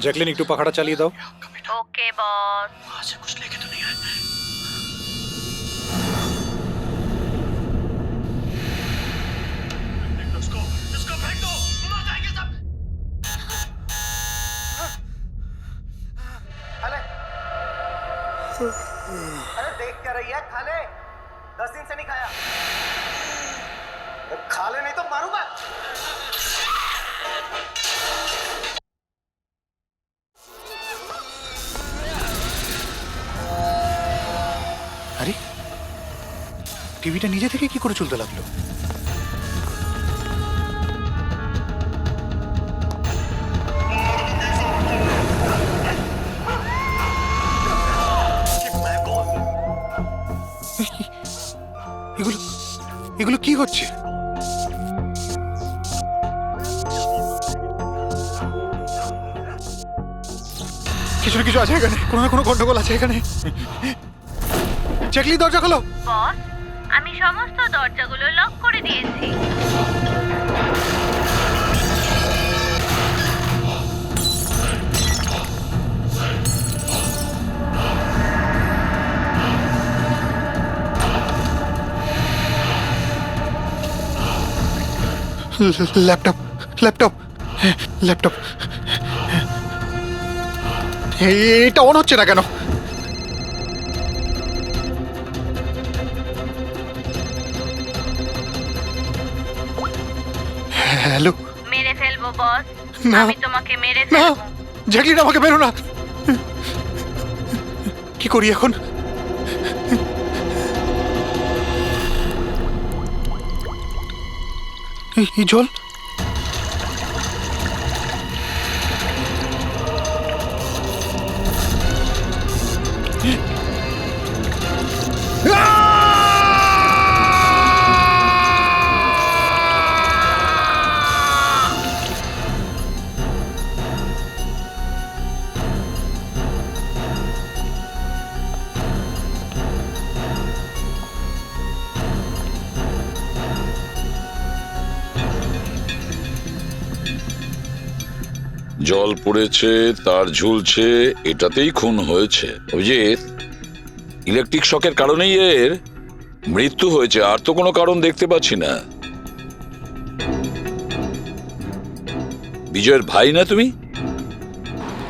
Jacqueline একটু পাখাটা চালিয়ে দাও। Okay boss. वहां से कुछ लेके तो नहीं आए? इसको फेंक दो, मर जाएंगे सब। अरे देख क्या रही है? खा ले, 10 दिन से नहीं खाया। खा ले नहीं तो मारूंगा। আরে টিভিটা নিজে থেকে কি করে চলতে লাগলো? এগুলো এগুলো কি হচ্ছে? কিছু না কিছু আছে এখানে, কোনো না কোনো গন্ডগোল আছে এখানে। জ্যাকলিন দরজা খোলো। বস, আমি সমস্ত দরজাগুলো লক করে দিয়েছি। ল্যাপটপ ল্যাপটপ ল্যাপটপ এটা অন হচ্ছে না কেন? হ্যালো। মেরে ফেলবো বস, না। আমি তোমাকে মেরে না ফেলবো। জ্যাকলিন আমাকে বেরো না। কি করি এখন? এই জল জল পড়েছে, তার ঝুলছে, এটাতেই খুন হয়েছে। অভিজিৎ, ইলেকট্রিক শকের কারণেই এর মৃত্যু হয়েছে, আর তো কোনো কারণ দেখতে পাচ্ছি না। বিজয়ের ভাই না তুমি?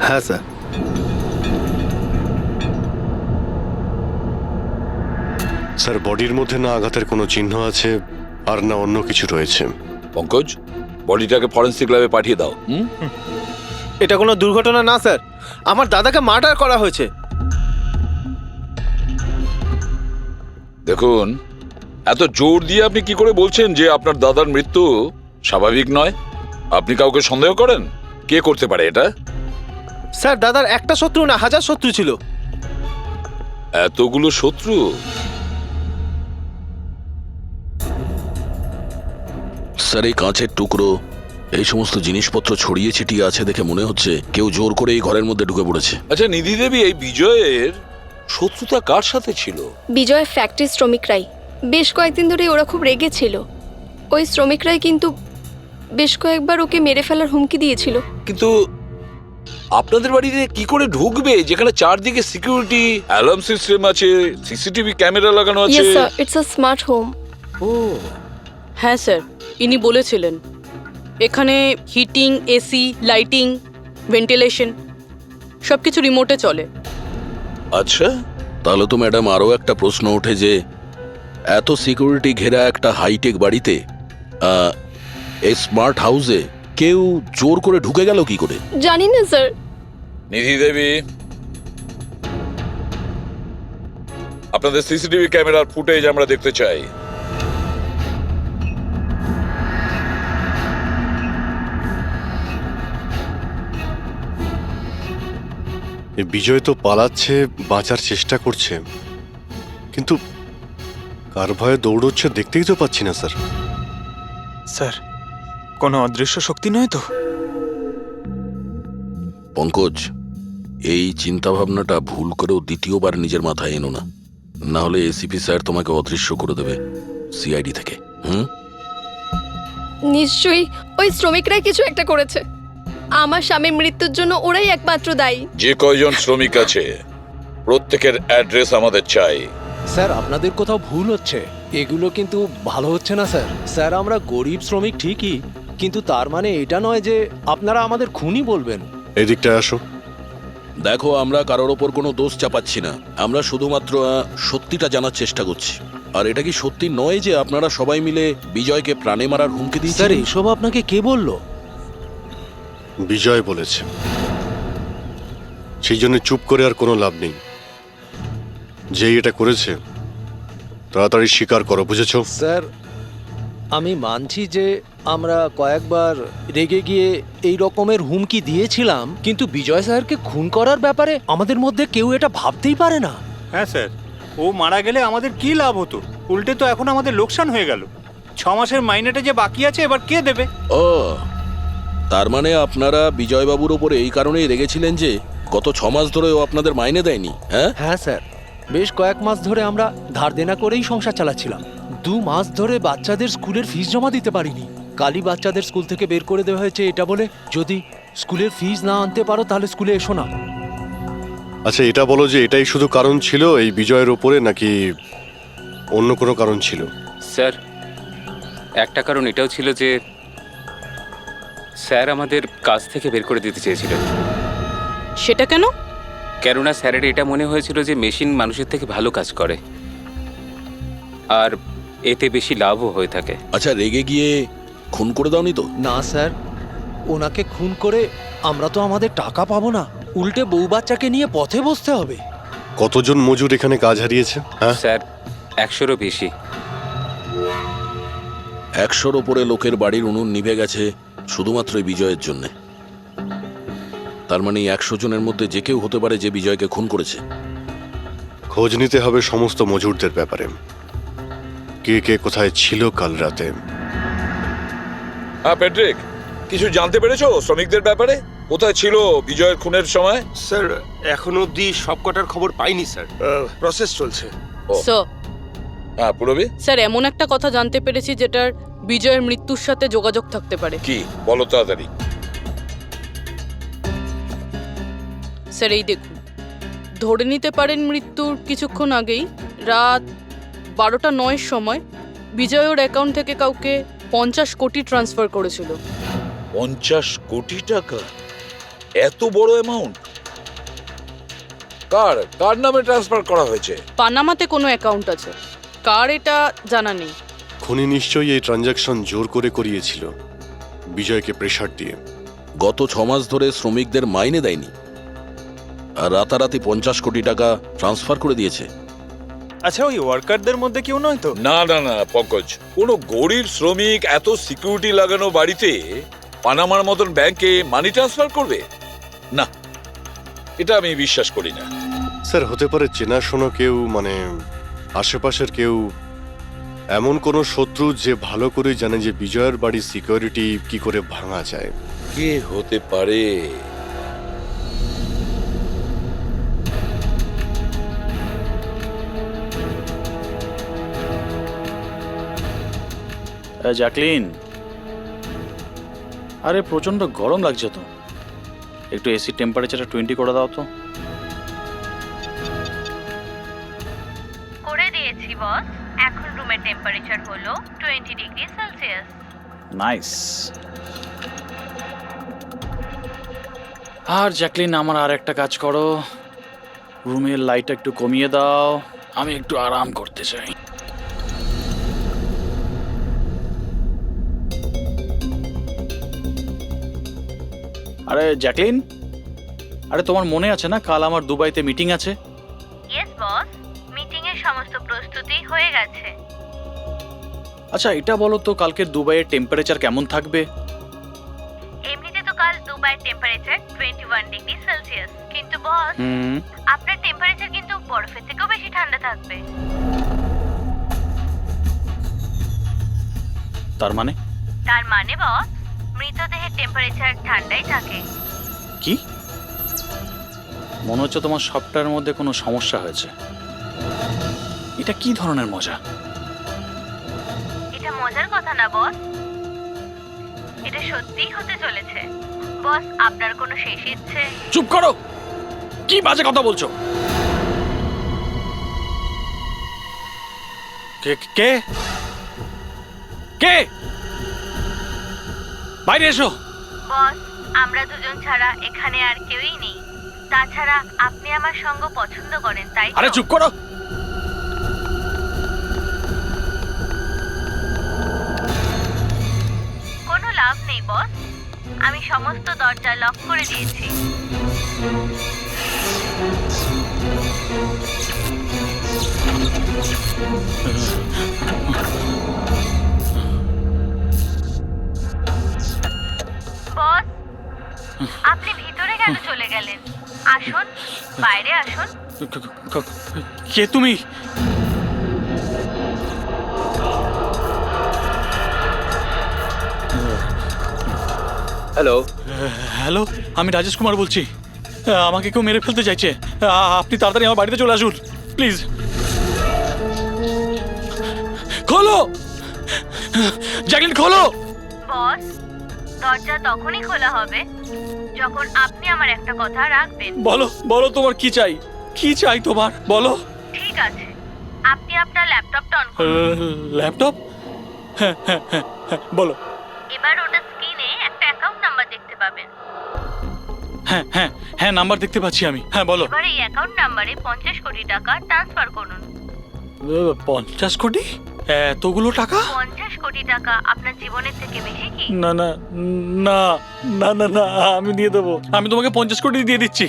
হ্যাঁ স্যার। স্যার, বডির মধ্যে না আঘাতের কোনো চিহ্ন আছে আর না অন্য কিছু রয়েছে। পঙ্কজ, বডিটাকে ফরেন্সিক ল্যাবে পাঠিয়ে দাও। এটা কোনো দুর্ঘটনা না স্যার, আমার দাদাকে মার্ডার করা হয়েছে। দেখুন, এত জোর দিয়ে আপনি কি করে বলছেন যে আপনার দাদার মৃত্যু স্বাভাবিক নয়? আপনি কাউকে সন্দেহ করেন? কে করতে পারে এটা? স্যার, দাদার একটা শত্রু না, হাজার শত্রু ছিল। এতগুলো শত্রু? স্যার, এই কাঁচের টুকরো, এই সমস্ত জিনিসপত্র ছড়িয়ে ছিটিয়ে আছে দেখে মনে হচ্ছে কেউ জোর করে এই ঘরের মধ্যে ঢুকে পড়েছে। আচ্ছা নিধি দেবী, এই বিজয়ের শত্রুতা কার সাথে ছিল? বিজয় ফ্যাক্টরি শ্রমিকরাই। বেশ কয়েকদিন ধরে ওরা খুব রেগেছিল। ওই শ্রমিকরাই কিন্তু বেশ কয়েকবার ওকে মেরে ফেলার হুমকি দিয়েছিল। কিন্তু আপনাদের বাড়িতে কি করে ঢুকবে যেখানে চারদিকে সিকিউরিটি, অ্যালার্ম সিস্টেম আছে, সিসিটিভি ক্যামেরা লাগানো আছে? Yes sir, it's a smart home. ও, হ্যাঁ স্যার, ইনি বলেছিলেন এখানে হিটিং, এসি, লাইটিং, ভেন্টিলেশন সব কিছু রিমোটে চলে। আচ্ছা। তাহলে তো ম্যাডাম আরও একটা প্রশ্ন ওঠে যে এত সিকিউরিটি ঘেরা একটা হাইটেক বাড়িতে, এই স্মার্ট হাউসে কেউ জোর করে ঢুকে গেল কি করে? জানি না স্যার। নিধি দেবী, আপনাদের সিসিটিভি ক্যামেরার ফুটেজ আমরা দেখতে চাই। এই বিজয় তো পালাচ্ছে, বাঁচার চেষ্টা করছে, কিন্তু কার ভয়ে দৌড়চ্ছে দেখতেই তো পাচ্ছি না স্যার। স্যার, কোনো অদৃশ্য শক্তি নয় তো? পঙ্কজ, এই চিন্তাভাবনাটা ভুল করেও দ্বিতীয়বার নিজের মাথায় এনো না, না হলে এসিপি স্যার তোমাকে অদৃশ্য করে দেবে সিআইডি থেকে। নিশ্চয়ই ওই শ্রমিকরাই কিছু একটা করেছে। আমার স্বামীর মৃত্যুর জন্য ওরাই একমাত্র দায়ী। যে কয়জন শ্রমিক আছে প্রত্যেকের অ্যাড্রেস আমাদের চাই। স্যার আপনাদের কোথাও ভুল হচ্ছে, এগুলো কিন্তু ভালো হচ্ছে না স্যার। স্যার আমরা গরিব শ্রমিক ঠিকই, কিন্তু তার মানে এটা নয় যে আপনারা আমাদের খুনি বলবেন। এদিকটায় আসো। দেখো, আমরা কারোর ওপর কোনো দোষ চাপাচ্ছি না, আমরা শুধুমাত্র সত্যিটা জানার চেষ্টা করছি। আর এটা কি সত্যি নয় যে আপনারা সবাই মিলে বিজয়কে প্রাণে মারার হুমকি স্যার দিয়েছেন? এসব আপনাকে কে বললো? বিজয় বলেছে। সেই জন্য চুপ করে আর কোনো লাভ নেই। যেই এটা করেছে তাড়াতাড়ি স্বীকার করো, বুঝেছো? স্যার আমি মানছি যে আমরা কয়েকবার রেগে গিয়ে এই রকমের হুমকি দিয়েছিলাম, কিন্তু বিজয় স্যারকে খুন করার ব্যাপারে আমাদের মধ্যে কেউ এটা ভাবতেই পারে না। হ্যাঁ স্যার, ও মারা গেলে আমাদের কি লাভ হতো? উল্টে তো এখন আমাদের লোকসান হয়ে গেল। 6 মাসের মাইনেটা যে বাকি আছে এবার কে দেবে? ও, তার মানে আপনারা বিজয়বাবুর ওপরে এই কারণেই রেগেছিলেন যে গত 6 মাস ধরে ও আপনাদের মাইনে দেয়নি? হ্যাঁ হ্যাঁ স্যার, বেশ কয়েক মাস ধরে আমরা ধার দেনা করেই সংসার চালাচ্ছিলাম। 2 মাস ধরে বাচ্চাদের স্কুলের ফিস জমা দিতে পারিনি। কালই বাচ্চাদের স্কুল থেকে বের করে দেওয়া হয়েছে এটা বলে, যদি স্কুলের ফিস না আনতে পারো তাহলে স্কুলে এসো না। আচ্ছা এটা বলো যে এটাই শুধু কারণ ছিল এই বিজয়ের ওপরে, নাকি অন্য কোনো কারণ ছিল? স্যার একটা কারণ এটাও ছিল যে স্যার আমাদের কাজ থেকে বের করে দিতে চেয়েছিলেন। সেটা কেন? কেননা স্যারের এটা মনে হয়েছিল যে মেশিন মানুষের থেকে ভালো কাজ করে আর এতে বেশি লাভও হয়ে থাকে। আচ্ছা, রেগে গিয়ে খুন করে দাওনি তো? না স্যার, ওনাকে খুন করে আমরা তো আমাদের টাকা পাবো না, উল্টে বউ বাচ্চাকে নিয়ে পথে বসতে হবে। কতজন মজুর এখানে কাজ হারিয়েছে? হ্যাঁ স্যার 100-এরও বেশি। 100-র ওপরে লোকের বাড়ির উনুন নিভে গেছে শুধুমাত্র এই বিজয়ের জন্যে। তার মানে 100 জনের মধ্যে যে কেউ হতে পারে যে বিজয়কে খুন করেছে। খোঁজ নিতে হবে সমস্ত মজুরদের ব্যাপারে, কে কে কোথায় ছিল কাল রাতে। হ্যাঁ প্যাট্রিক, কিছু জানতে পেরেছো শ্রমিকদের ব্যাপারে? কোথায় ছিল বিজয়ের খুনের সময়? স্যার এখনো অবধি সব কটার খবর পাইনি স্যার, প্রসেস চলছে। স্যার হ্যাঁ পুরবি, স্যার এমন একটা কথা জানতে পেরেছি যেটার বিজয়ের মৃত্যুর সাথে যোগাযোগ থাকতে পারে। কি বলো তাড়াতাড়ি। স্যার এই দেখুন, ধরে নিতে পারেন মৃত্যুর কিছুক্ষণ আগেই রাত 12:09 সময় বিজয় ওর অ্যাকাউন্ট থেকে কাউকে 50 কোটি ট্রান্সফার করেছিল। 50 কোটি টাকা? এত বড় অ্যামাউন্ট কার কার নামে ট্রান্সফার করা হয়েছে? পানামাতে কোনো অ্যাকাউন্ট আছে, কার এটা জানা নেই। খুনি নিশ্চয়ই এই ট্রানজাকশন জোর করে করিয়েছিল বিজয়কে প্রেসার দিয়ে। গত 6 মাস ধরে শ্রমিকদের মাইনে দেয়নি আর রাতারাতি 50 কোটি টাকা ট্রান্সফার করে দিয়েছে। আচ্ছা, ওই ওয়ার্কারদের মধ্যে কেউ নয় তো? না না না পঙ্কজ, কোনো গরিব শ্রমিক এত সিকিউরিটি লাগানো বাড়িতে পানামার মতন ব্যাংকে মানি ট্রান্সফার করবে? না, এটা আমি বিশ্বাস করি না। স্যার হতে পারে চেনাশোনা কেউ, মানে আশেপাশের কেউ, এমন কোনো শত্রু যে ভালো করে জানে যে বিজয়ের বাড়ির সিকিউরিটি কি করে ভাঙা যায়। কে হতে পারে? জ্যাকলিন, আরে প্রচন্ড গরম লাগছে তো, একটু এসি টেম্পারেচারটা 20 করে দাও তো। করে দিয়েছি বস। এখন রুমের টেম্পারেচার হলো 20°C। নাইস। আর জ্যাকলিন, আমার আর একটা কাজ করো, রুমের লাইটটা একটু কমিয়ে দাও, আমি একটু আরাম করতে চাই। আরে জ্যাকলিন, আরে তোমার মনে আছে না কাল আমার দুবাইতে মিটিং আছে? ইয়েস বস, মিটিং এর সমস্ত প্রস্তুতি হয়ে গেছে। আচ্ছা এটা বলো তো, কালকে দুবাইয়ের টেম্পারেচার কেমন থাকবে? এমনিতে তো কাল দুবাইয়ের টেম্পারেচার 21°C, কিন্তু বস আপনার টেম্পারেচার কিন্তু বরফের থেকেও বেশি ঠান্ডা থাকবে। তার মানে? তার মানে বস, মৃতদেহের টেম্পারেচার ঠান্ডাই থাকে। কি? মনে হচ্ছে তোমার সবটার মধ্যে কোনো সমস্যা হয়েছে। এটা কি ধরনের মজা? এটা মজার কথা না বস, এটা সত্যিই হতে চলেছে। বস আপনার কোনো শেষ ইচ্ছে? চুপ করো, কি বাজে কথা বলছো? কে কে কে? বাইরে এসো। বস আমরা দুজন ছাড়া এখানে আর কেউই নেই। তাছাড়া আপনি আমার সঙ্গ পছন্দ করেন, তাই তো? আরে চুপ করো। কোনো লাভ নেই বস, আমি সমস্ত দরজা লক করে দিয়েছি। বস আপনি ভিতরে কেন চলে গেলেন? আসুন, বাইরে আসুন। কে তুমি? হ্যালো, হ্যালো, আমি রাজেশ কুমার বলছি। আমাকে কেউ মেরে ফেলতে চাইছে। আপনি তাড়াতাড়ি আমার বাড়িতে চলে আসুন প্লিজ। খোলো জ্যাকলিন, খোলো। বস দরজা তখনই খোলা হবে যখন আপনি আমার একটা কথা রাখবেন। বলো বলো, তোমার কি চাই? কি চাই তোমার? বলো। ঠিক আছে, আপনি আপনার ল্যাপটপটা অন করুন। ল্যাপটপ? হ্যাঁ হ্যাঁ হ্যাঁ হ্যাঁ, বলো। এবার ওটা স্ক্রিনে একটা অ্যাকাউন্ট নাম্বার দেখতে পাবেন। হ্যাঁ হ্যাঁ হ্যাঁ, নাম্বার দেখতে পাচ্ছি আমি। হ্যাঁ বলো। এবার এই অ্যাকাউন্ট নাম্বারে 50 কোটি টাকা ট্রান্সফার করুন। 50 কোটি? এতগুলো টাকা? 50 কোটি টাকা আপনার জীবনের থেকে বেশি কি? না না না না না না, আমি দিয়ে দেবো। আমি তোমাকে 50 কোটি দিয়ে দিচ্ছি।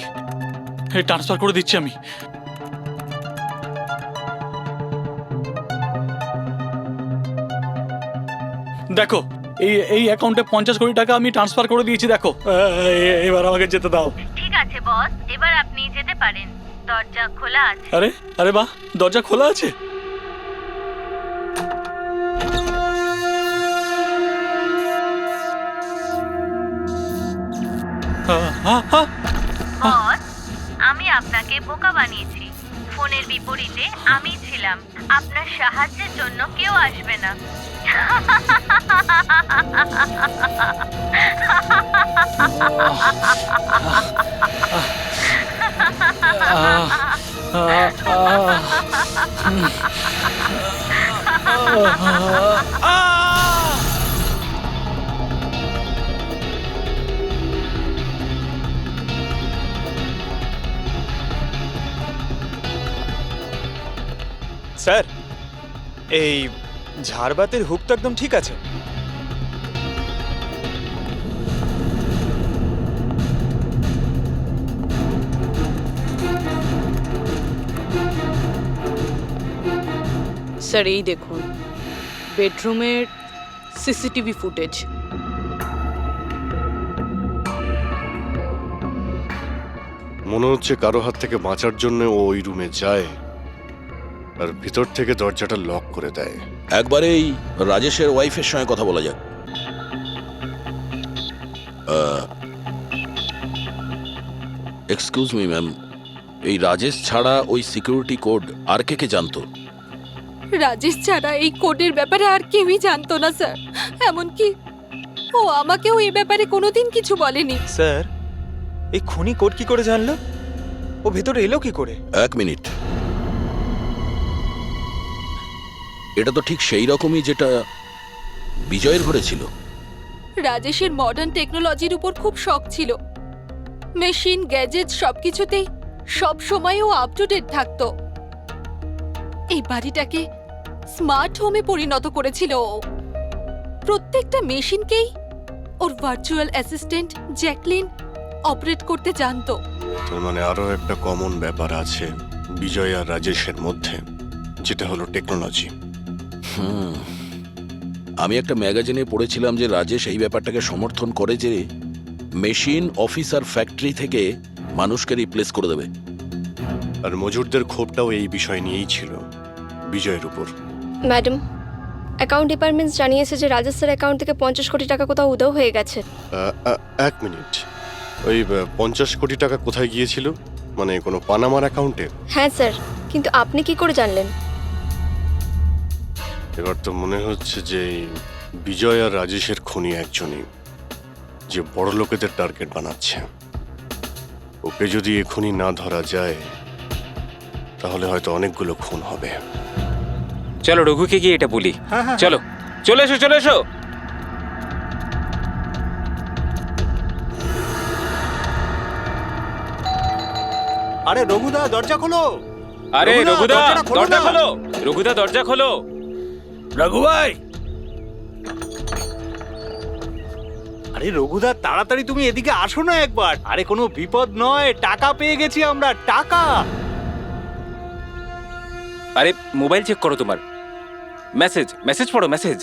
ট্রান্সফার করে দিচ্ছি আমি। দেখো, এই অ্যাকাউন্টে 50 কোটি টাকা আমি ট্রান্সফার করে দিয়েছি। দেখো, এবার আমাকে যেতে দাও। ঠিক আছে বস, এবার আপনি যেতে পারেন। দরজা খোলা আছে। আরে আরে বাহ, দরজা খোলা আছে। বস আমি আপনাকে বোকা বানিয়েছি। ফোনের বিপরীতে আমি ছিলাম। আপনার সাহায্যের জন্য কেউ আসবে না। স্যার, এই ঝাড়বাতির হুক তো একদম ঠিক আছে। স্যার এই দেখুন বেডরুমের সিসিটিভি ফুটেজ। মনে হচ্ছে কারো হাত থেকে বাঁচার জন্য ও ওই রুমে যায় আর ভিতর থেকে দরজাটা লক করে দেয়। একবারেই রাজেশের ওয়াইফের সঙ্গে কথা বলা যাক। এক্সকিউজ মি ম্যাম, এই রাজেশ ছাড়া ওই সিকিউরিটি কোড আর কে কে জানতো? রাজেশ ছাড়া এই কোডের ব্যাপারে আর কেউই জানতো না স্যার। এমনকি ও আমাকেও এই ব্যাপারে কোনোদিন কিছু বলেনি। স্যার, এই খুনি কোড কি করে জানলো? ও ভেতরে এলো কি করে? এক মিনিট, এটা তো ঠিক সেই রকমই যেটা বিজয়ের ঘরে ছিল। রাজেশের মডার্ন টেকনোলজির উপর খুব শখ ছিল। মেশিন, গ্যাজেট সবকিছুতেই সব সময় ও আপ টু ডেট থাকতো। এই বাড়িটাকে স্মার্ট হোমে পরিণত করেছিল ও। প্রত্যেকটা মেশিনকেই ওর ভার্চুয়াল অ্যাসিস্ট্যান্ট জ্যাকলিন অপারেট করতে জানতো। তার মানে আরো একটা কমন ব্যাপার আছে বিজয় আর রাজেশের মধ্যে, যেটা হলো টেকনোলজি। আমি একটা ম্যাগাজিনে পড়েছিলাম যে রাজেশ এই ব্যাপারটাকে সমর্থন করে যে মেশিন, অফিস আর ফ্যাক্টরি থেকে মানুষকে রিপ্লেস করে দেবে। আর মজুরদের ক্ষোভটাও এই বিষয় নিয়েই ছিল, বিজয়ের উপর। ম্যাডাম, অ্যাকাউন্ট ডিপার্টমেন্টস জানিয়েছে যে রাজেশ স্যার অ্যাকাউন্ট থেকে 50 কোটি টাকা কোথাও উধাও হয়ে গেছে। এক মিনিট, ওই 50 কোটি টাকা কোথায় গিয়েছিল? মানে কোনো পানামার অ্যাকাউন্টে? হ্যাঁ স্যার, কিন্তু আপনি কি করে জানলেন? এবার তো মনে হচ্ছে যে বিজয় আর রাজেশের খুনি একজনই, যে বড় লোকেদের টার্গেট বানাচ্ছে। ওকে যদি এখনই না ধরা যায় তাহলে হয়তো অনেকগুলো খুন হবে। চলো রঘুকে গিয়ে এটা বলি। হ্যাঁ, হ্যাঁ, চলো চলে এসো চলে এসো। আরে রঘুদা দরজা খোলো। আরে রঘুদা দরজাটা খোলো দরজা না। খোলো, রঘুদা দরজা খোলো। রঘু ভাই, আরে রঘুদা তাড়াতাড়ি তুমি এদিকে আসো না একবার। আরে কোনো বিপদ নয়, টাকা পেয়ে গেছি আমরা, টাকা। আরে মোবাইল চেক করো তোমার। মেসেজ মেসেজ পড়ো মেসেজ।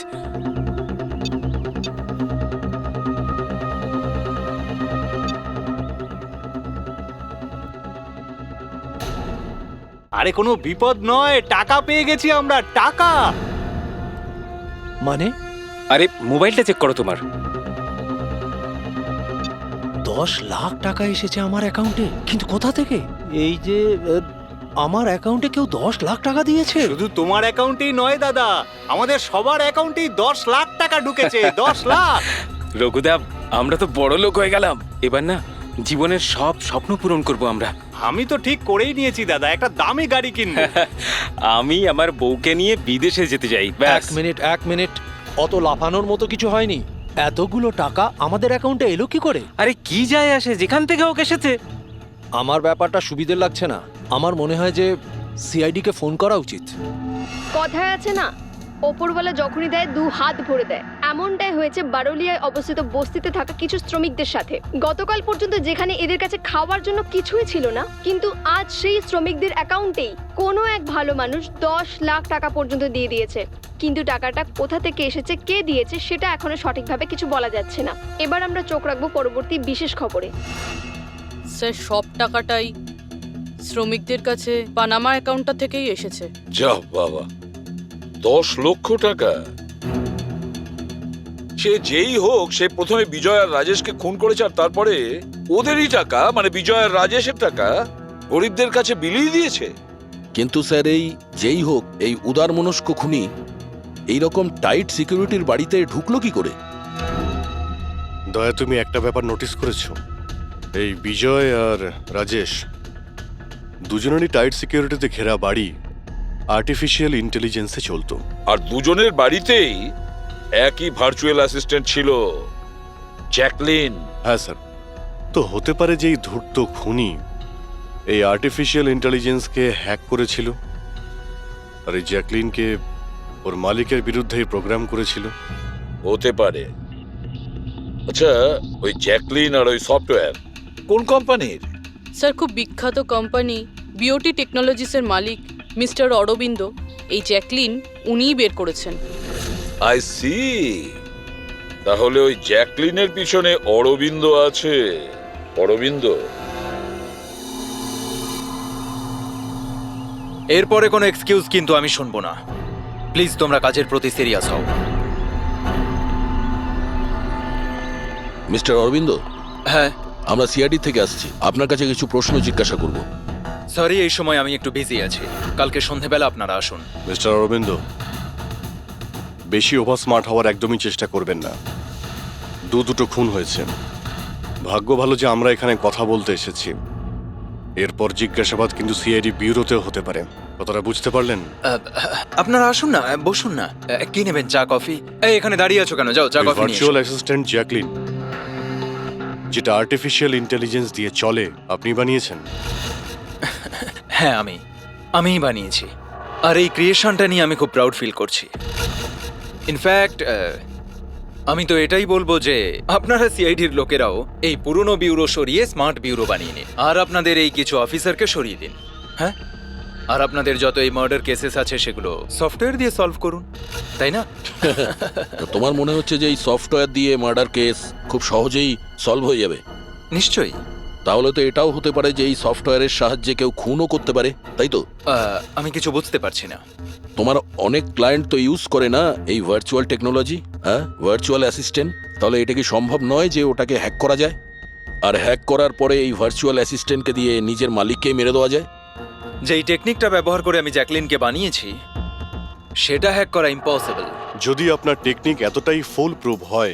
আরে কোনো বিপদ নয়, টাকা পেয়ে গেছি আমরা, টাকা। মানে আরে মোবাইলটা চেক করো তোমার। 10 লাখ টাকা এসেছে আমার অ্যাকাউন্টে, কিন্তু কোথা থেকে? এই যে আমার অ্যাকাউন্টে কেউ 10 লাখ টাকা দিয়েছে? শুধু তোমার অ্যাকাউন্টেই নয় দাদা, আমাদের সবার অ্যাকাউন্টেই 10 লাখ টাকা ঢুকেছে। 10 লাখ। রঘুদা আমরা তো বড় লোক হয়ে গেলাম, এবার না জীবনের সব স্বপ্ন পূরণ করব আমরা। আমি তো ঠিক করেই নিয়েছি দাদা, একটা দামি গাড়ি কিনবো। আমি আমার বউকে নিয়ে বিদেশে যেতে চাই। ব্যাস। এক মিনিট, অত লাফানোর মতো কিছু হয়নি। এতগুলো টাকা আমাদের অ্যাকাউন্টে এলো কি করে? আরে কি যায় আসে, যেখান থেকে হোক এসেছে। আমার ব্যাপারটা সুবিধের লাগছে না। আমার মনে হয় যে সিআইডি কে ফোন করা উচিত। কথায় আছে না, ওপরওয়ালা যখনই দেয় 2 হাত ভরে দেয়। এমনটাই হয়েছে বারোলিয়ায় অবস্থিত বস্তিতে থাকা কিছু শ্রমিকদের সাথে। গতকাল পর্যন্ত যেখানে এদের কাছে খাওয়ার জন্য কিছুই ছিল না, কিন্তু আজ সেই শ্রমিকদের অ্যাকাউন্টেই কোনো এক ভালো মানুষ 10 লাখ টাকা পর্যন্ত দিয়ে দিয়েছে। কিন্তু টাকাটা কোথা থেকে এসেছে, কে দিয়েছে, সেটা এখনো সঠিকভাবে কিছু বলা যাচ্ছে না। এবার আমরা চোখ রাখবো পরবর্তী বিশেষ খবরে। স্যার সব টাকাটাই শ্রমিকদের কাছে পানামা অ্যাকাউন্টটা থেকেই এসেছে। যা বাবা, 10 লক্ষ টাকা! সে যেই হোক, সে প্রথমে বিজয় আর রাজেশকে খুন করেছে, আর তারপরে ওদেরই টাকা, মানে বিজয় আর রাজেশের টাকা গরিবদের কাছে বিলিয়ে দিয়েছে। কিন্তু স্যার, এই যেই হোক, এই উদারমনস্ক খুনি এইরকম টাইট সিকিউরিটির বাড়িতে ঢুকলো কি করে? দয়া, তুমি একটা ব্যাপার নোটিস করেছো? এই বিজয় আর রাজেশ দুজনেরই টাইট সিকিউরিটিতে ঘেরা বাড়ি আর্টিফিশিয়াল ইন্টেলিজেন্সে চলতো। আর দুজনের বাড়িতেই একই ভার্চুয়াল অ্যাসিস্ট্যান্ট ছিল, জ্যাকলিন। হ্যাঁ স্যার। তো হতে পারে যে এই ধূর্ত খুনি এই আর্টিফিশিয়াল ইন্টেলিজেন্সকে হ্যাক করেছিল, আর এই জ্যাকলিনকে ওর মালিকের বিরুদ্ধে প্রোগ্রাম করেছিল। হতে পারে। আচ্ছা, ওই জ্যাকলিন আর ওই সফটওয়্যার কোন কোম্পানির? স্যার খুব বিখ্যাত কোম্পানি বিওটি টেকনোলজিসের মালিক মিস্টার অরবিন্দ, এই জ্যাকলিন উনিই বের করেছেন। I see. তাহলে ওই জ্যাকলিনের পিছনে অরবিন্দ আছে। অরবিন্দ। এরপরে কোনো এক্সকিউজ কিন্তু আমি শুনবো না। প্লিজ তোমরা কাজের প্রতি সিরিয়াস হও। মিস্টার অরবিন্দ, হ্যাঁ আমরা সিআইডি থেকে আসছি, আপনার কাছে কিছু প্রশ্ন জিজ্ঞাসা করব। সরি, এই সময় আমি একটু বিজি আছি। কালকে সন্ধেবেলা আপনারা আসুন। মিস্টার অরবিন্দ, বেশি ওভার স্মার্ট হওয়ার একদমই চেষ্টা করবেন না। দুটো খুন হয়েছে, ভাগ্য ভালো যে আমরা এখানে কথা বলতে এসেছি। এরপর জিজ্ঞাসাবাদ কিন্তু সিআইডি ব্যুরোতেও হতে পারে। কথাটা বুঝতে পারলেন? আপনারা আসুন না, বসুন না। কি নেবেন, চা কফি? এই এখানে দাঁড়িয়ে আছো কেন? যাও চা কফি নিয়ে ভার্চুয়াল এসো। অ্যাসিস্ট্যান্ট জ্যাকলিন, যেটা আর্টিফিশিয়াল ইন্টেলিজেন্স দিয়ে চলে, আপনি বানিয়েছেন? হ্যাঁ, আমিই বানিয়েছি। আর এই ক্রিয়েশনটা নিয়ে আমি খুব প্রাউড ফিল করছি। ইনফ্যাক্ট আমি তো এটাই বলবো যে আপনারা সিআইডির লোকেরাও এই পুরনো ব্যুরো সরিয়ে স্মার্ট ব্যুরো বানিয়ে নিন, আর আপনাদের এই কিছু অফিসারকে সরিয়ে দিন। হ্যাঁ, আর আপনাদের যত এই মার্ডার কেসেস আছে সেগুলো সফটওয়্যার দিয়ে সলভ করুন, তাই না? তো তোমার মনে হচ্ছে যে এই সফটওয়্যার দিয়ে মার্ডার কেস খুব সহজেই সলভ হয়ে যাবে? নিশ্চয়ই। তাহলে তো এটাও হতে পারে যে এই সফটওয়্যারের সাহায্যে কেউ খুনও করতে পারে, তাই তো? আমি কিছু বুঝতে পারছি না। তোমার অনেক ক্লায়েন্ট তো ইউজ করে না এই ভার্চুয়াল টেকনোলজি, হ্যাঁ, ভার্চুয়াল অ্যাসিস্ট্যান্ট। তাহলে এটা কি সম্ভব নয় যে ওটাকে হ্যাক করা যায়, আর হ্যাক করার পরে এই ভার্চুয়াল অ্যাসিস্ট্যান্টকে দিয়ে নিজের মালিককেই মেরে দেওয়া যায়? যেই টেকনিকটা ব্যবহার করে আমি জ্যাকলিনকে বানিয়েছি সেটা হ্যাক করা ইম্পসিবল। যদি আপনার টেকনিক এতটাই ফুল প্রুফ হয়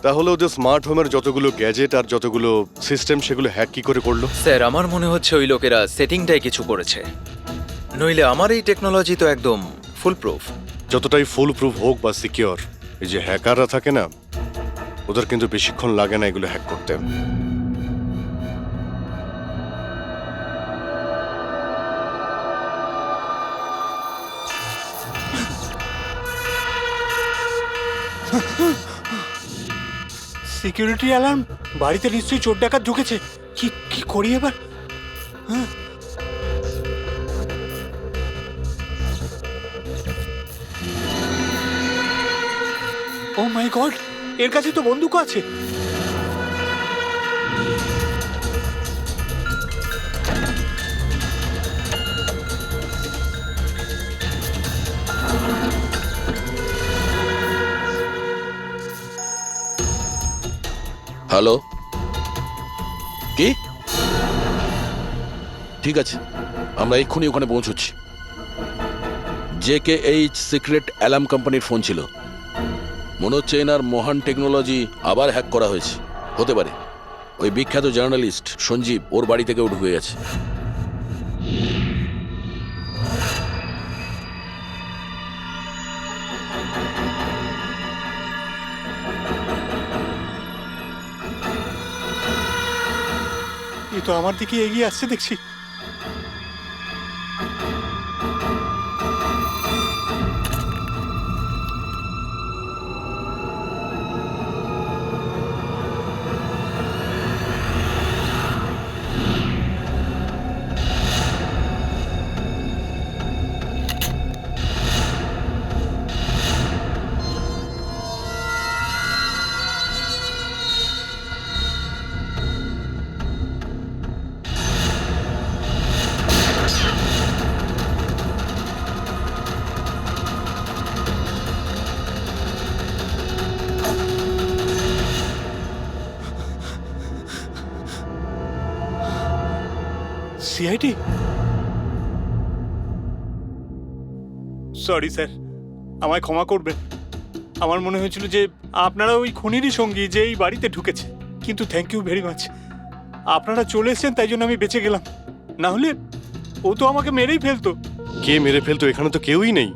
তাহলে ওদের স্মার্ট হোমের যতগুলো গ্যাজেট আর যতগুলো সিস্টেম সেগুলো হ্যাক কি করে করলো? স্যার আমার মনে হচ্ছে ওই লোকেরা সেটিংটাই কিছু করেছে, নইলে আমার এই টেকনোলজি তো একদম ফুল প্রুফ। যতটাই ফুল প্রুফ হোক বা সিকিওর, এই যে হ্যাকাররা থাকে না, ওদের কিন্তু বেশিক্ষণ লাগে না এগুলো হ্যাক করতে। Security alarm! বাড়িতে নিশ্চয়ই চোর ডাকাত ঢুকেছে। কি কি করি এবার? ও মাই গড, এর কাছে তো বন্দুক আছে। হ্যালো, কি? ঠিক আছে, আমরা এক্ষুনি ওখানে পৌঁছচ্ছি। JKH সিক্রেট অ্যালার্ম কোম্পানির ফোন ছিল। মনে হচ্ছে এনার মহান টেকনোলজি আবার হ্যাক করা হয়েছে। হতে পারে ওই বিখ্যাত জার্নালিস্ট সঞ্জীব ওর বাড়ি থেকেও ঢুকে গেছে। এ তো আমার দিকে এগিয়ে আসছে দেখছি। সিআইডি? সরি স্যার, আমায় ক্ষমা করবেন। আমার মনে হয়েছিল যে আপনারা ওই খুনিরই সঙ্গী যে এই বাড়িতে ঢুকেছে। কিন্তু থ্যাংক ইউ ভেরি মাচ, আপনারা চলে এসেছেন তাই জন্য আমি বেঁচে গেলাম। না হলে ও তো আমাকে মেরেই ফেলতো। কে মেরে ফেলতো? এখানে তো কেউই নেই।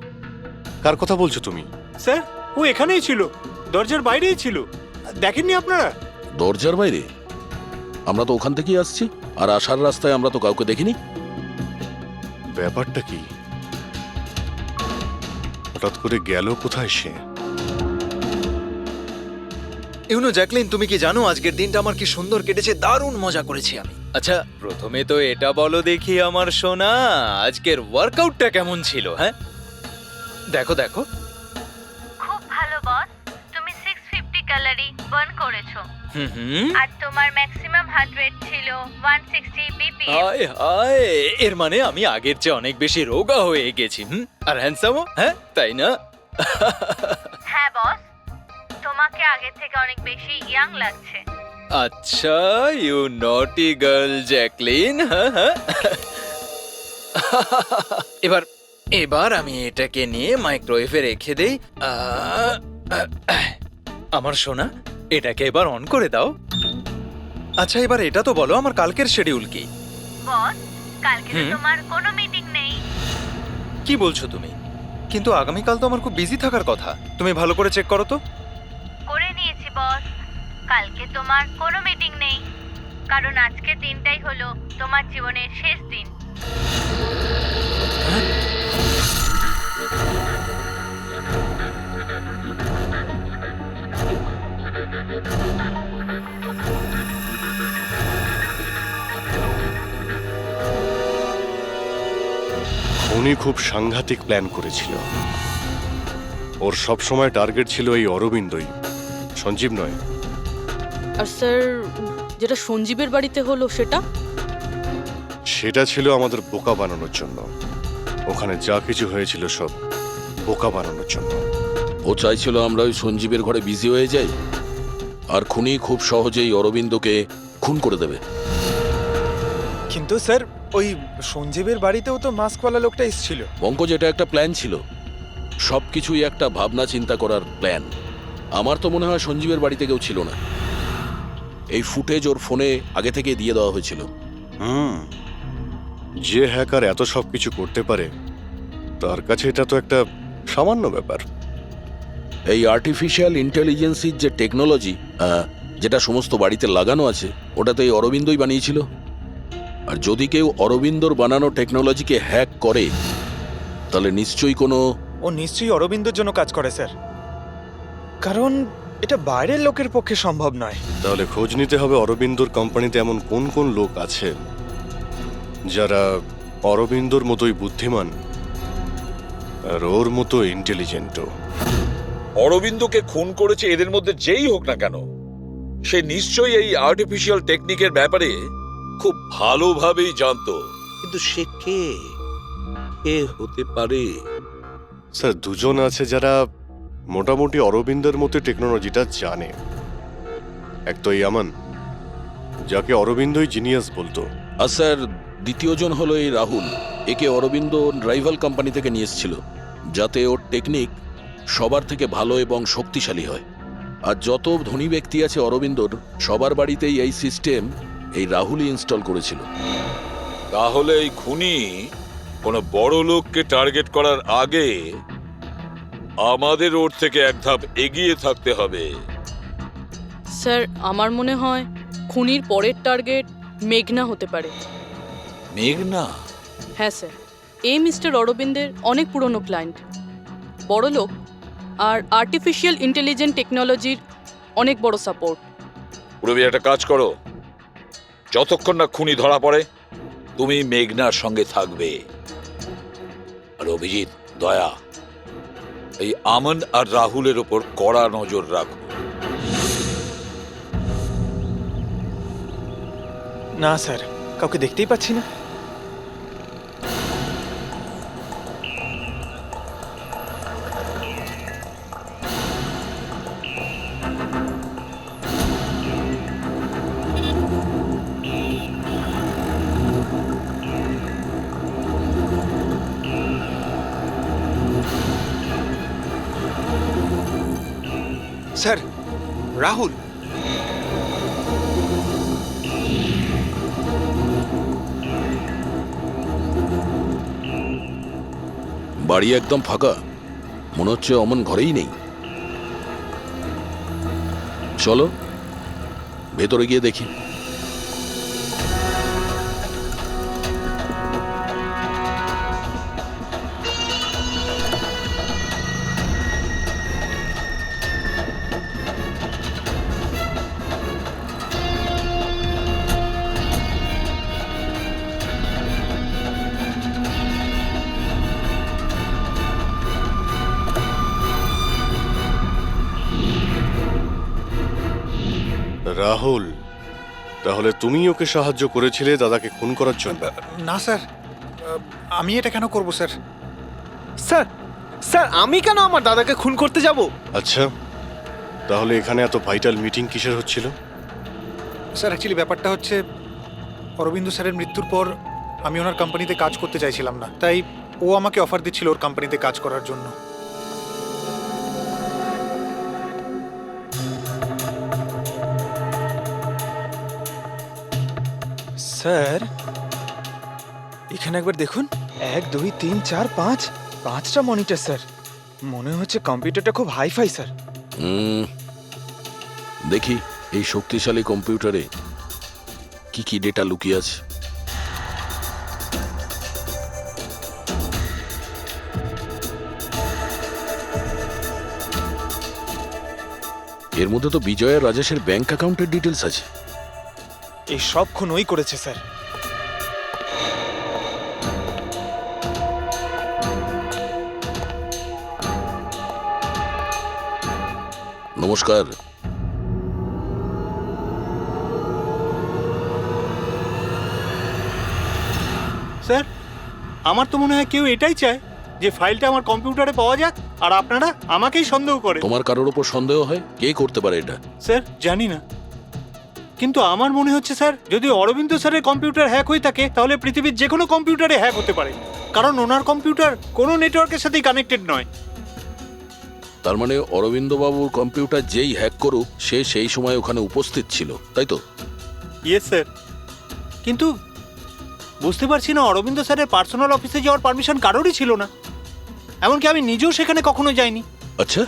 কার কথা বলছো তুমি? স্যার ও এখানেই ছিল, দরজার বাইরেই ছিল। দেখেননি আপনারা? দরজার বাইরে? আমরা তো ওখান থেকেই আসছি, আর আসার রাস্তায় আমরা তো কাউকে দেখিনি। ব্যাপারটা কি? হঠাৎ করে গেল কোথায় সে? ইউনো জ্যাকলিন, তুমি কি জানো আজকের দিনটা আমার কি সুন্দর কেটেছে? দারুণ মজা করেছি আমি। আচ্ছা প্রথমে তো এটা বলো দেখি আমার সোনা, আজকের ওয়ার্কআউটটা কেমন ছিল? হ্যাঁ দেখো দেখো। খুব ভালো বস, তুমি 650 ক্যালোরি বার্ন করেছো। হুম, আর তোমার ম্যাক্সিমাম হার্ট রেট ছিল 160 বিপিএম। হায় হায়, এর মানে আমি আগের চেয়ে অনেক বেশি রোগা হয়ে গেছি। আর হ্যান্ডসামও, হ্যাঁ তাই না? হ্যাঁ বস, তোমাকে আগের থেকে অনেক বেশি ইয়াং লাগছে। আচ্ছা, ইউ নটি গার্ল জ্যাকলিন। হ্যাঁ হ্যাঁ, এবার এবার আমি এটাকে নিয়ে মাইক্রোওয়েভে রেখে দেই। আমার সোনা, এটাকে এবার অন করে দাও। আচ্ছা এবার এটা তো বলো আমার কালকের শিডিউল কি? বস, কালকে তো তোমার কোনো মিটিং নেই। কি বলছো তুমি? কিন্তু আগামীকাল তো আমার খুব বিজি থাকার কথা। তুমি ভালো করে চেক করো তো। করে নিয়েছি বস, কালকে তোমার কোনো মিটিং নেই, কারণ আজকের দিনটাই হলো তোমার জীবনের শেষ দিন। উনি খুব সাংঘাতিক প্ল্যান করেছিল। ওর সব সময় টার্গেট ছিল এই অরবিন্দই, সঞ্জীব নয়। আর স্যার, যেটা সঞ্জীবের বাড়িতে হলো সেটা? সেটা ছিল আমাদের বোকা বানানোর জন্য। ওখানে যা কিছু হয়েছিল সব বোকা বানানোর জন্য। ও চাইছিল আমরা ওই সঞ্জীবের ঘরে বিজি হয়ে যাই, আর খুনি খুব সহজেই অরবিন্দকে খুন করে দেবে। কিন্তু স্যার, ওই সঞ্জীবের বাড়িতেও তো মাস্কওয়ালা লোকটা এসেছিল। পঙ্কজ, এটা একটা প্ল্যান ছিল। সবকিছুই একটা ভাবনা চিন্তা করার প্ল্যান। আমার তো মনে হয় সঞ্জীবের বাড়িতে কেউ ছিল না। এই ফুটেজ ওর ফোনে আগে থেকে দিয়ে দেওয়া হয়েছিল। যে হ্যাকার এত সব কিছু করতে পারে তার কাছে এটা তো একটা সামান্য ব্যাপার। এই আর্টিফিশিয়াল ইন্টেলিজেন্সির যে টেকনোলজি যেটা সমস্ত বাড়িতে লাগানো আছে, ওটা তো এই অরবিন্দই বানিয়েছিল। আর যদি কেউ অরবিন্দর বানানো টেকনোলজিকে হ্যাক করে তাহলে নিশ্চয়ই কোনো ও নিশ্চয়ই অরবিন্দর জন্য কাজ করে স্যার, কারণ এটা বাইরের লোকের পক্ষে সম্ভব নয়। তাহলে খোঁজ নিতে হবে অরবিন্দর কোম্পানিতে এমন কোন কোন লোক আছে যারা অরবিন্দর মতোই বুদ্ধিমান আর ওর মতো ইন্টেলিজেন্টও। অরবিন্দকে খুন করেছে এদের মধ্যে যেই হোক না কেন, সে নিশ্চয়ই এই আর্টিফিশিয়াল টেকনিকের ব্যাপারে খুব ভালোভাবেই জানতো। কিন্তু সে কে হতে পারে? স্যার, দুজন আছে যারা মোটামুটি অরবিন্দের মতো টেকনোলজিটা জানে। এক তো ইয়ামান, যাকে অরবিন্দই জিনিয়াস বলতো। আর স্যার দ্বিতীয়জন হলো এই রাহুল। একে অরবিন্দ রাইভাল কোম্পানি থেকে নিয়ে এসেছিল, যাতে ওর টেকনিক সবার থেকে ভালো এবং শক্তিশালী হয়। আর যত ধনী ব্যক্তি আছে অরবিন্দর, সবার বাড়িতেই এই সিস্টেম এই রাহুলই ইনস্টল করেছিল। তাহলে এই খুনি কোনো বড় লোককে টার্গেট করার আগে আমাদের ওর থেকে এক ধাপ এগিয়ে থাকতে হবে। স্যার আমার মনে হয় খুনির পরের টার্গেট মেঘনা হতে পারে। মেঘনা? হ্যাঁ স্যার, এই মিস্টার অরবিন্দের অনেক পুরনো ক্লায়েন্ট, বড় লোক, আর আর্টিফিশিয়াল ইন্টেলিজেন্ট টেকনোলজির অনেক বড় সাপোর্ট। পুরবি একটা কাজ করো, যতক্ষণ না খুনি ধরা পড়ে তুমি মেঘনার সঙ্গে থাকবে। আর অভিজিৎ, দয়া, এই আমন আর রাহুলের ওপর কড়া নজর রাখো। না স্যার, কাউকে দেখতেই পাচ্ছি না। স্যার, রাহুল। বাড়ি একদম ফাঁকা, মনে হচ্ছে অমন ঘরেই নেই। চলো ভেতরে গিয়ে দেখি। রাহুল, তাহলে তুমি ওকে সাহায্য করেছিলে দাদাকে খুন করার জন্য? না স্যার, আমি এটা কেন করব স্যার? স্যার, স্যার আমি কেন আমার দাদাকে খুন করতে যাব? আচ্ছা, তাহলে এখানে এত ভাইটাল মিটিং কিসের হচ্ছিল? স্যার অ্যাকচুয়ালি ব্যাপারটা হচ্ছে, অরবিন্দ স্যারের মৃত্যুর পর আমি ওনার কোম্পানিতে কাজ করতে চাইছিলাম না, তাই ও আমাকে অফার দিচ্ছিল ওর কোম্পানিতে কাজ করার জন্য। স্যার এখানে একবার দেখুন, 1 2 3 4 5 5টা মনিটর স্যার। মনে হচ্ছে কম্পিউটারটা খুব হাইফাই স্যার। দেখি এই শক্তিশালী কম্পিউটারে কি কি ডেটা লুকিয়ে আছে। এর মধ্যে তো বিজয় আর রাজেশের ব্যাংক অ্যাকাউন্টের ডিটেলস আছে। এই সব খুন ওই করেছে স্যার। নমস্কার। স্যার, আমার তো মনে হয় কেউ এটাই চায় যে ফাইলটা আমার কম্পিউটারে পাওয়া যাক, আর আপনারা আমাকেই সন্দেহ করে। তোমার কারোর উপর সন্দেহ হয়? কে করতে পারে এটা? স্যার জানি না, কিন্তু আমার মনে হচ্ছে স্যার, যদি অরবিন্দ স্যারের কম্পিউটার হ্যাক হয়ে থাকে তাহলে পৃথিবীর যে কোনো কম্পিউটারে হ্যাক হতে পারে, কারণ ওনার কম্পিউটার কোনো নেটওয়ার্কের সাথেই কানেক্টেড নয়। তার মানে অরবিন্দবাবুর কম্পিউটার যেই হ্যাক করুক সে সেই সময় ওখানে উপস্থিত ছিল, তাই তো? ইয়েস স্যার, কিন্তু বুঝতে পারছি না অরবিন্দ স্যারের পার্সোনাল অফিসে যাওয়ার পারমিশন কারোরই ছিল না, এমনকি আমি নিজেও সেখানে কখনো যাইনি। আচ্ছা,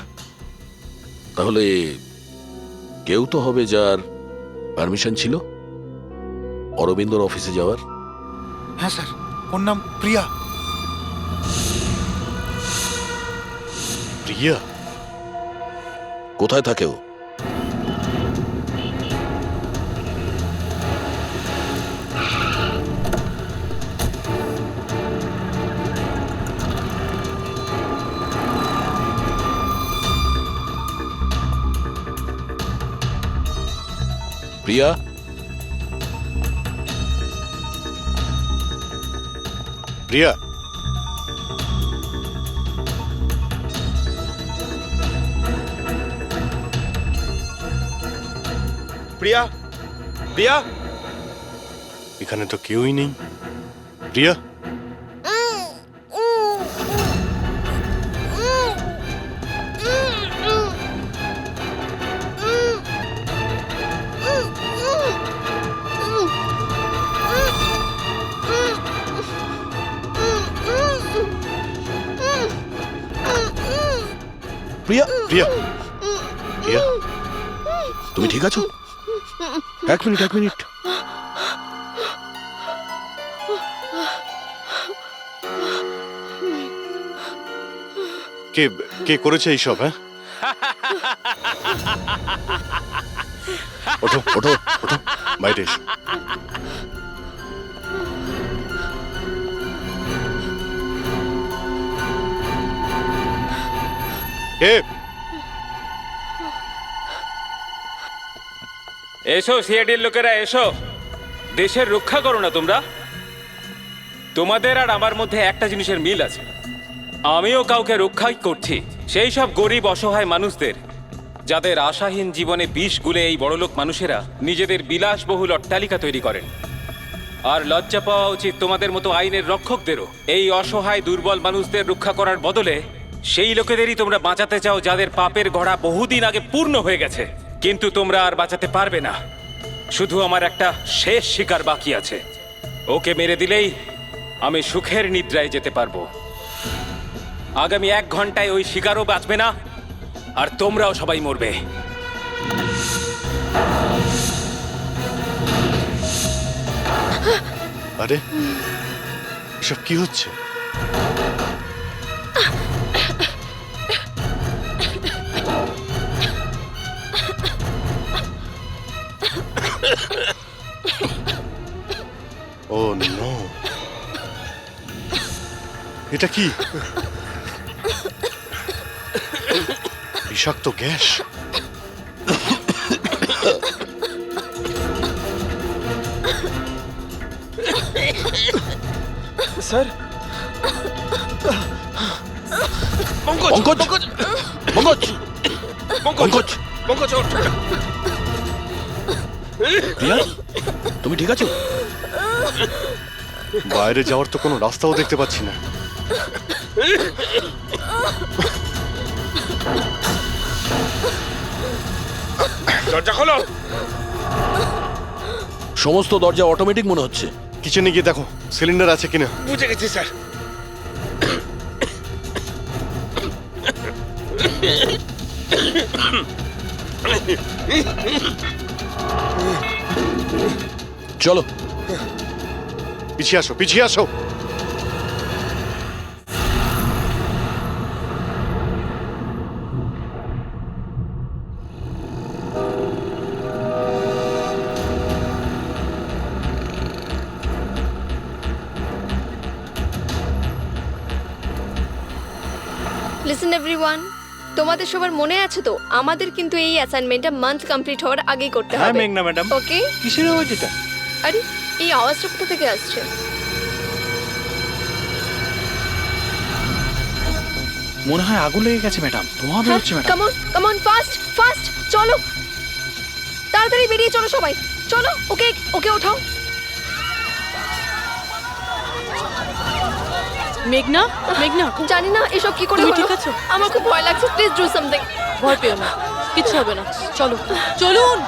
তাহলে কেউ তো হবে যার পারমিশন ছিল অরবিন্দর অফিসে যাওয়ার। হ্যাঁ স্যার, ওর নাম প্রিয়া। প্রিয়া? কোথায় থাকে ও? প্রিয়া? প্রিয়া? প্রিয়া? প্রিয়া? এখানে তো কেউই নেই। প্রিয়া? প্রিয়া? প্রিয়া? প্রিয়া? তুমি ঠিক আছো? এক মিনিট। কে কে করেছে এইসব? হ্যাঁ, ওঠো ওঠো ওঠো, বাইরে এসো। কে? এসো সিআইডির লোকেরা, এসো। দেশের রক্ষা করো না তোমরা? তোমাদের আর আমার মধ্যে একটা জিনিসের মিল আছে, আমিও কাউকে রক্ষাই করছি, সেই সব গরিব অসহায় মানুষদের যাদের আশাহীন জীবনে বিষ গুলে এই বড়লোক মানুষেরা নিজেদের বিলাসবহুল অট্টালিকা তৈরি করেন। আর লজ্জা পাওয়া উচিত তোমাদের মতো আইনের রক্ষকদেরও। এই অসহায় দুর্বল মানুষদের রক্ষা করার বদলে সেই লোকেদেরই তোমরা বাঁচাতে চাও যাদের পাপের ঘোড়া বহুদিন আগে পূর্ণ হয়ে গেছে। কিন্তু তোমরা আর বাঁচাতে পারবে না। শুধু আমার একটা শেষ শিকার বাকি আছে, ওকে মেরে দিলেই আমি সুখের নিদ্রায় যেতে পারবো। আগামী 1 ঘন্টায় ওই শিকারও বাঁচবে না, আর তোমরাও সবাই মরবে। আরে এসব কি হচ্ছে? ও নো, এটা কি? বিষাক্ত গ্যাস। স্যার, প্রিয়া, তুমি ঠিক আছো? বাইরে যাওয়ার তো কোনো রাস্তাও দেখতে পাচ্ছি না। দরজা খোলো। সমস্ত দরজা অটোমেটিক মনে হচ্ছে। কিচেনে গিয়ে দেখো সিলিন্ডার আছে কিনা। বুঝে গেছি স্যার। চলো পিছিয়ে আসো, পিছিয়ে আসো। লিসেন এভরিওয়ান, তোমাদের সবার মনে আছে তো আমাদের কিন্তু এই অ্যাসাইনমেন্টটা মান্থ কমপ্লিট হওয়ার আগেই করতে হ্যাঁ হবে। মেঘনা ম্যাডাম। ওকে? কিসের আওয়াজ এটা? আরে এই আওয়াজটা কোথা থেকে আসছে? মনে হয় আগুন লেগে গেছে ম্যাডাম, ধোঁয়া বেরোচ্ছে madam. Come on fast fast, চলো তাড়াতাড়ি বেরিয়ে চলো সবাই, চলো। ওকে ওকে ওঠাও। মেঘনা, মেঘনা, জানি না এসব কি করে তুমি হলো। ঠিক আছো? আমার খুব ভয় লাগছে, প্লিজ ডু সামথিং। ভয় পেও না, কিচ্ছু হবে না। চলো, চলুন।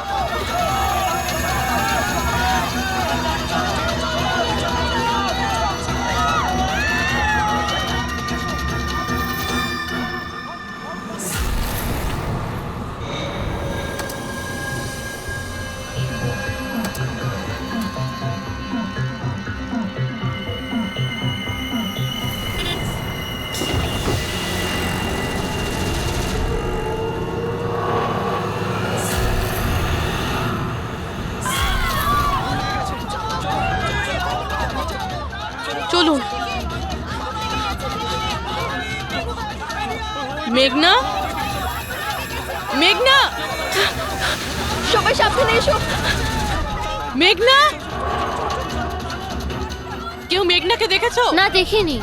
চলুন। মেঘনা, মেঘনা, সবাই সাবধানে এসো। মেঘনা, কেউ মেঘনাকে দেখেছো? না, দেখিনি।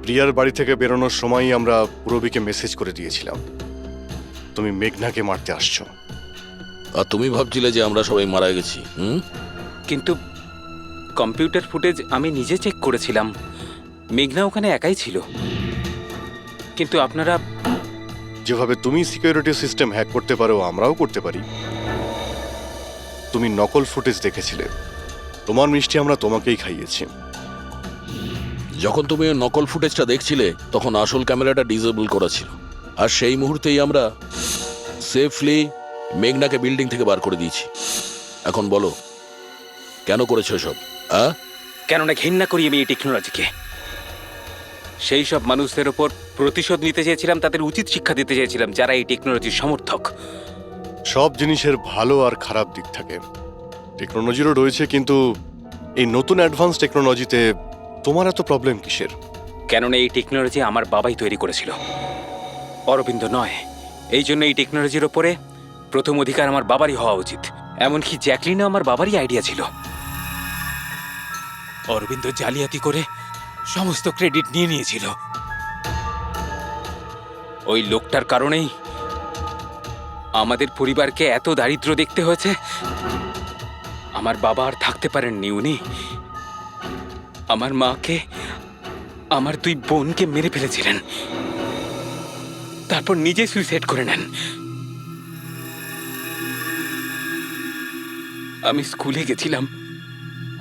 প্রিয়ার বাড়ি থেকে বেরোনোর সময়ই আমরা পুরবীকে মেসেজ করে দিয়েছিলাম তুমি মেঘনাকে মারতে আসছো। আর তুমি ভাবছিলে যে আমরা সবাই মারা গেছি? কিন্তু কম্পিউটার ফুটেজ আমি নিজে চেক করেছিলাম, মেঘনা ওখানে একাই ছিল। কিন্তু আপনারা যেভাবে তুমি সিকিউরিটি সিস্টেম হ্যাক করতে পারো আমরাও করতে পারি। তুমি নকল ফুটেজ দেখেছিলে, তোমার মিষ্টি আমরা তোমাকেই খাইয়েছি। যখন তুমি ওই নকল ফুটেজটা দেখছিলে তখন আসল ক্যামেরাটা ডিসেবল করা ছিল, আর সেই মুহূর্তেই আমরা সেফলি মেঘনাকে বিল্ডিং থেকে বার করে দিয়েছি। এখন বলো কেন করেছো সব? কেননা ঘৃণা করি আমি এই টেকনোলজিকে। সেই সব মানুষদের ওপর প্রতিশোধ নিতে চেয়েছিলাম, তাদের উচিত শিক্ষা দিতে চেয়েছিলাম যারা এই টেকনোলজির সমর্থক। সব জিনিসের ভালো আর খারাপ দিক থাকে, টেকনোলজিরও রয়েছে, কিন্তু এই নতুন অ্যাডভান্স টেকনোলজিতে তোমার এত প্রবলেম কিসের? কেননা এই টেকনোলজি আমার বাবাই তৈরি করেছিল, অরবিন্দ নয়। এই জন্য এই টেকনোলজির ওপরে প্রথম অধিকার আমার বাবারই হওয়া উচিত। এমনকি জ্যাকলিনও আমার বাবারই আইডিয়া ছিল। অরবিন্দ জালিয়াতি করে সমস্ত ক্রেডিট নিয়ে নিয়েছিল। ওই লোকটার কারণেই আমাদের পরিবারকে এত দারিদ্র দেখতে হয়েছে। আমার বাবা আর থাকতে পারেননি, উনি আমার মাকে, আমার দুই বোনকে মেরে ফেলেছিলেন, তারপর নিজে সুইসাইড করে নেন। আমি স্কুলে গেছিলাম,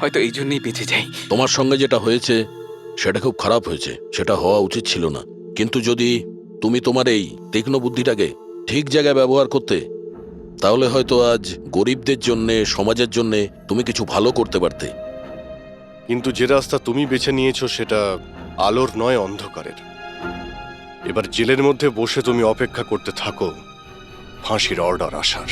হয়তো এই জন্যই বেঁচে যাই। তোমার সঙ্গে যেটা হয়েছে সেটা খুব খারাপ হয়েছে, সেটা হওয়া উচিত ছিল না। কিন্তু যদি তুমি তোমার এই তীক্ষ্ণ বুদ্ধিটাকে ঠিক জায়গায় ব্যবহার করতে, তাহলে হয়তো আজ গরিবদের জন্যে, সমাজের জন্যে তুমি কিছু ভালো করতে পারতে। কিন্তু যে রাস্তা তুমি বেছে নিয়েছো সেটা আলোর নয়, অন্ধকারের। এবার জেলের মধ্যে বসে তুমি অপেক্ষা করতে থাকো ফাঁসির অর্ডার আসার।